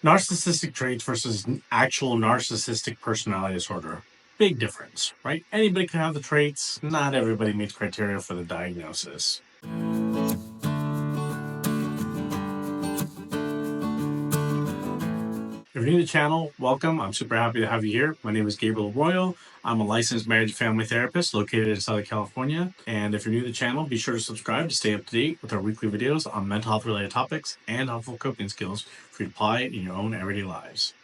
Narcissistic traits versus actual narcissistic personality disorder. Big difference, right? Anybody can have the traits. Not everybody meets criteria for the diagnosis. If you're new to the channel, welcome. I'm super happy to have you here. My name is Gabriel Arroyo. I'm a licensed marriage and family therapist located in Southern California. And if you're new to the channel, be sure to subscribe to stay up to date with our weekly videos on mental health related topics and helpful coping skills for you to apply in your own everyday lives.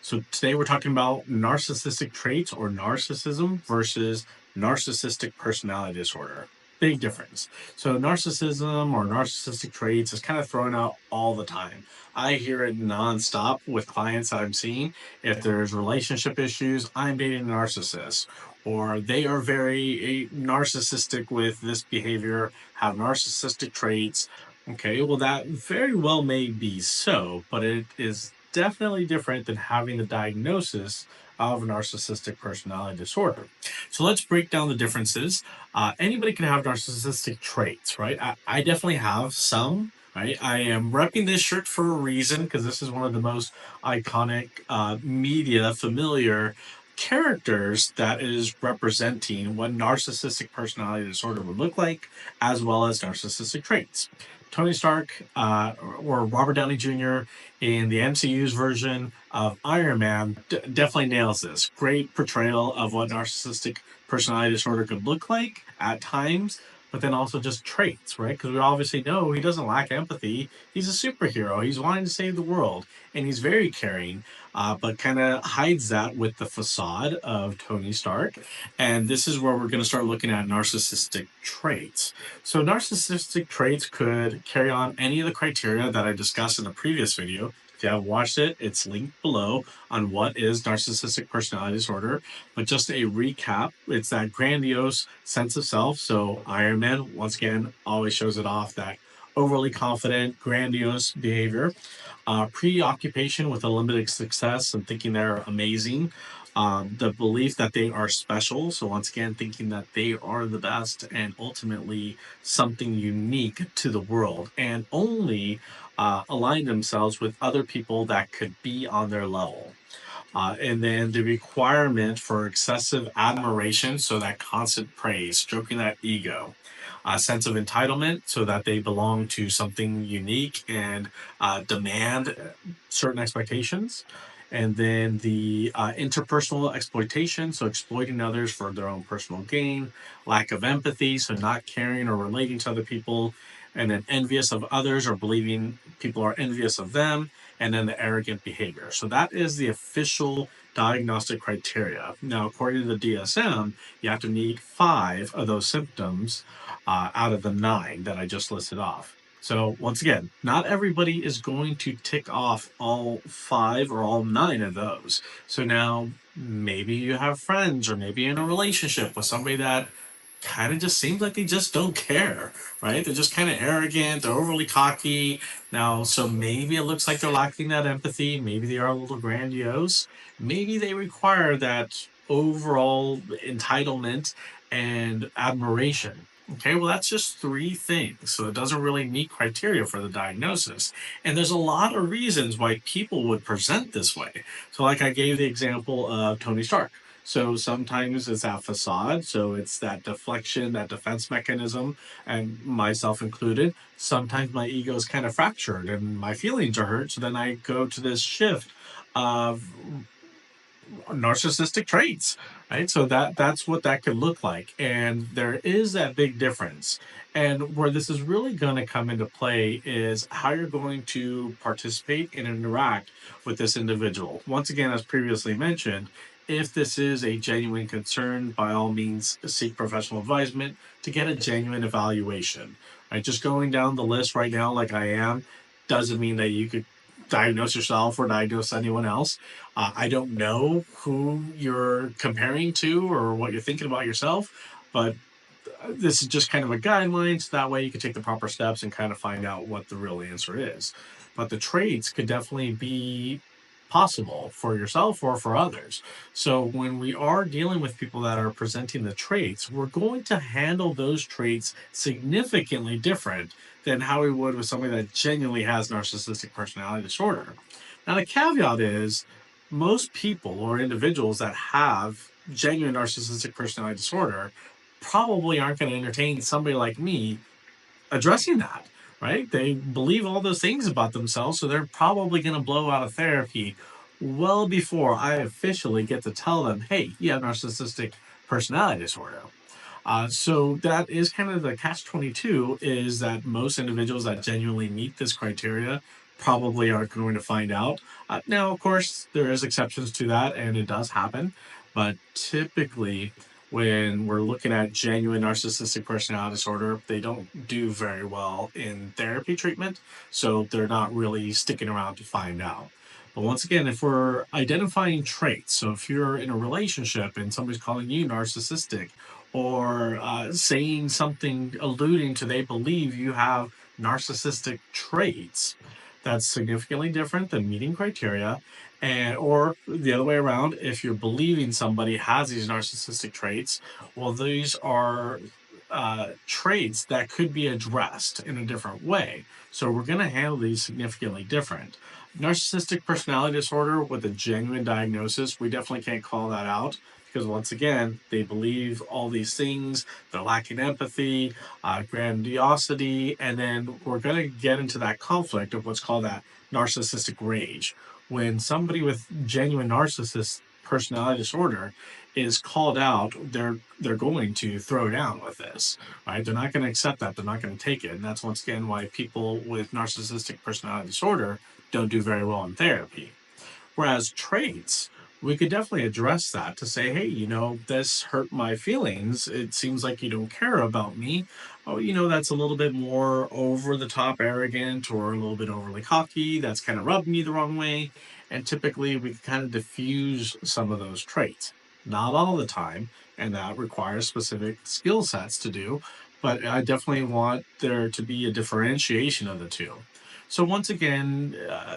So today we're talking about narcissistic traits or narcissism versus narcissistic personality disorder. Big difference. So narcissism or narcissistic traits is kind of thrown out all the time. I hear it nonstop with clients that I'm seeing. If there's relationship issues, I'm dating a narcissist, or they are very narcissistic with this behavior, have narcissistic traits. Okay, well, that very well may be so, but it is definitely different than having the diagnosis of narcissistic personality disorder. So let's break down the differences. Anybody can have narcissistic traits, right? I definitely have some. Right, I am repping this shirt for a reason because this is one of the most iconic media familiar characters that is representing what narcissistic personality disorder would look like, as well as narcissistic traits. Tony Stark or Robert Downey Jr. in the MCU's version of Iron Man definitely nails this. Great portrayal of what narcissistic personality disorder could look like at times, but then also just traits, right? Because we obviously know he doesn't lack empathy. He's a superhero. He's wanting to save the world, and he's very caring, but kind of hides that with the facade of Tony Stark. And this is where we're going to start looking at narcissistic traits. So narcissistic traits could carry on any of the criteria that I discussed in the previous video. If you haven't watched it, it's linked below on what is narcissistic personality disorder. But just a recap, it's that grandiose sense of self. So Iron Man, once again, always shows it off, that overly confident, grandiose behavior. Preoccupation with a limited success and thinking they're amazing. The belief that they are special. So once again, thinking that they are the best and ultimately something unique to the world, and only align themselves with other people that could be on their level. And then the requirement for excessive admiration, so that constant praise, stroking that ego. A sense of entitlement, so that they belong to something unique and demand certain expectations. And then the interpersonal exploitation, so exploiting others for their own personal gain. Lack of empathy, so not caring or relating to other people. And then envious of others, or believing people are envious of them. And then the arrogant behavior. So that is the official diagnostic criteria. Now, according to the DSM, you have to meet 5 of those symptoms out of the 9 that I just listed off. So once again, not everybody is going to tick off all 5 or all 9 of those. So now maybe you have friends, or maybe in a relationship with somebody that kind of just seems like they just don't care, right? They're just kind of arrogant, they're overly cocky. Now, so maybe it looks like they're lacking that empathy. Maybe they are a little grandiose. Maybe they require that overall entitlement and admiration. Okay, well, that's just 3 things. So it doesn't really meet criteria for the diagnosis. And there's a lot of reasons why people would present this way. So, like I gave the example of Tony Stark. So sometimes it's that facade. So it's that deflection, that defense mechanism, and myself included. Sometimes my ego is kind of fractured and my feelings are hurt. So then I go to this shift of narcissistic traits, right? So that's what that could look like. And there is that big difference. And where this is really going to come into play is how you're going to participate and interact with this individual. Once again, as previously mentioned, if this is a genuine concern, by all means, seek professional advisement to get a genuine evaluation. Right? Just going down the list right now, like I am, doesn't mean that you could diagnose yourself or diagnose anyone else. I don't know who you're comparing to or what you're thinking about yourself, but this is just kind of a guideline, so that way you can take the proper steps and kind of find out what the real answer is. But the traits could definitely be possible for yourself or for others. So when we are dealing with people that are presenting the traits, we're going to handle those traits significantly different than how we would with somebody that genuinely has narcissistic personality disorder. Now, the caveat is most people or individuals that have genuine narcissistic personality disorder probably aren't going to entertain somebody like me addressing that, right? They believe all those things about themselves, so they're probably going to blow out of therapy well before I officially get to tell them, hey, you have narcissistic personality disorder. So that is kind of the catch-22, is that most individuals that genuinely meet this criteria probably aren't going to find out. Now, of course, there is exceptions to that, and it does happen, but typically when we're looking at genuine narcissistic personality disorder, they don't do very well in therapy treatment, so they're not really sticking around to find out. But once again, if we're identifying traits, so if you're in a relationship and somebody's calling you narcissistic, or saying something alluding to they believe you have narcissistic traits, that's significantly different than meeting criteria. And or the other way around, if you're believing somebody has these narcissistic traits, well, these are traits that could be addressed in a different way. So we're going to handle these significantly different. Narcissistic personality disorder with a genuine diagnosis, we definitely can't call that out, because once again, they believe all these things, they're lacking empathy, grandiosity, and then we're going to get into that conflict of what's called that narcissistic rage. When somebody with genuine narcissist personality disorder is called out, they're going to throw down with this, right? They're not going to accept that. They're not going to take it. And that's once again why people with narcissistic personality disorder don't do very well in therapy. Whereas traits, we could definitely address that to say, hey, this hurt my feelings. It seems like you don't care about me. Oh, that's a little bit more over the top arrogant or a little bit overly cocky. That's kind of rubbed me the wrong way. And typically we can kind of diffuse some of those traits. Not all the time, and that requires specific skill sets to do. But I definitely want there to be a differentiation of the two. So once again,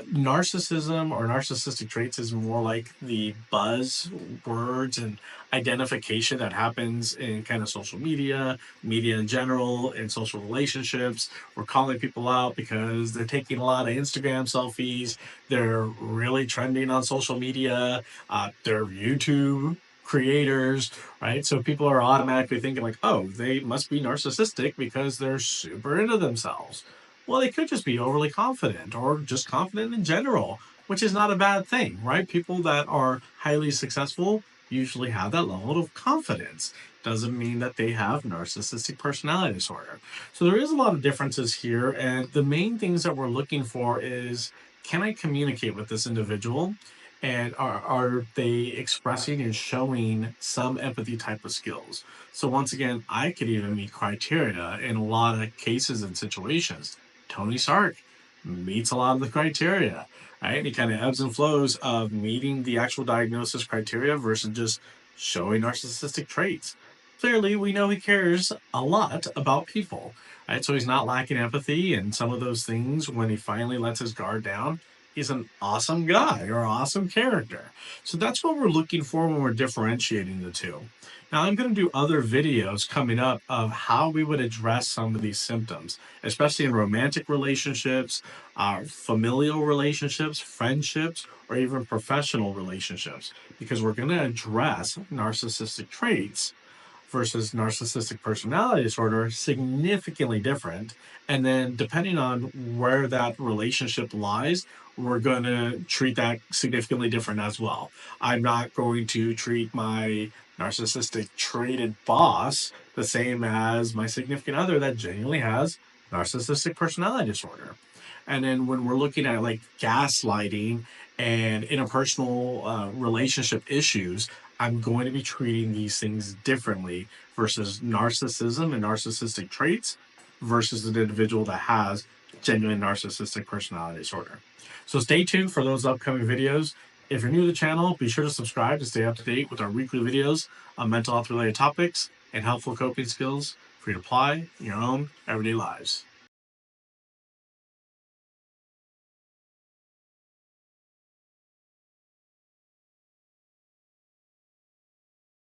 narcissism or narcissistic traits is more like the buzz words and identification that happens in kind of social media, media in general, and social relationships. We're calling people out because they're taking a lot of Instagram selfies. They're really trending on social media. They're YouTube creators, right? So people are automatically thinking like, oh, they must be narcissistic because they're super into themselves. Well, they could just be overly confident or just confident in general, which is not a bad thing, right? People that are highly successful usually have that level of confidence. Doesn't mean that they have narcissistic personality disorder. So there is a lot of differences here. And the main things that we're looking for is, can I communicate with this individual? And are they expressing and showing some empathy type of skills? So once again, I could even meet criteria in a lot of cases and situations. Tony Stark meets a lot of the criteria, right? And he kind of ebbs and flows of meeting the actual diagnosis criteria versus just showing narcissistic traits. Clearly, we know he cares a lot about people, right? So he's not lacking empathy and some of those things. When he finally lets his guard down, he's an awesome guy or awesome character. So that's what we're looking for when we're differentiating the two. Now, I'm going to do other videos coming up of how we would address some of these symptoms, especially in romantic relationships, familial relationships, friendships, or even professional relationships, because we're going to address narcissistic traits versus narcissistic personality disorder significantly different. And then depending on where that relationship lies, we're going to treat that significantly different as well. I'm not going to treat my narcissistic traded boss the same as my significant other that genuinely has narcissistic personality disorder. And then when we're looking at like gaslighting and interpersonal relationship issues, I'm going to be treating these things differently versus narcissism and narcissistic traits versus an individual that has genuine narcissistic personality disorder. So stay tuned for those upcoming videos. If you're new to the channel, be sure to subscribe to stay up to date with our weekly videos on mental health related topics and helpful coping skills for you to apply in your own everyday lives.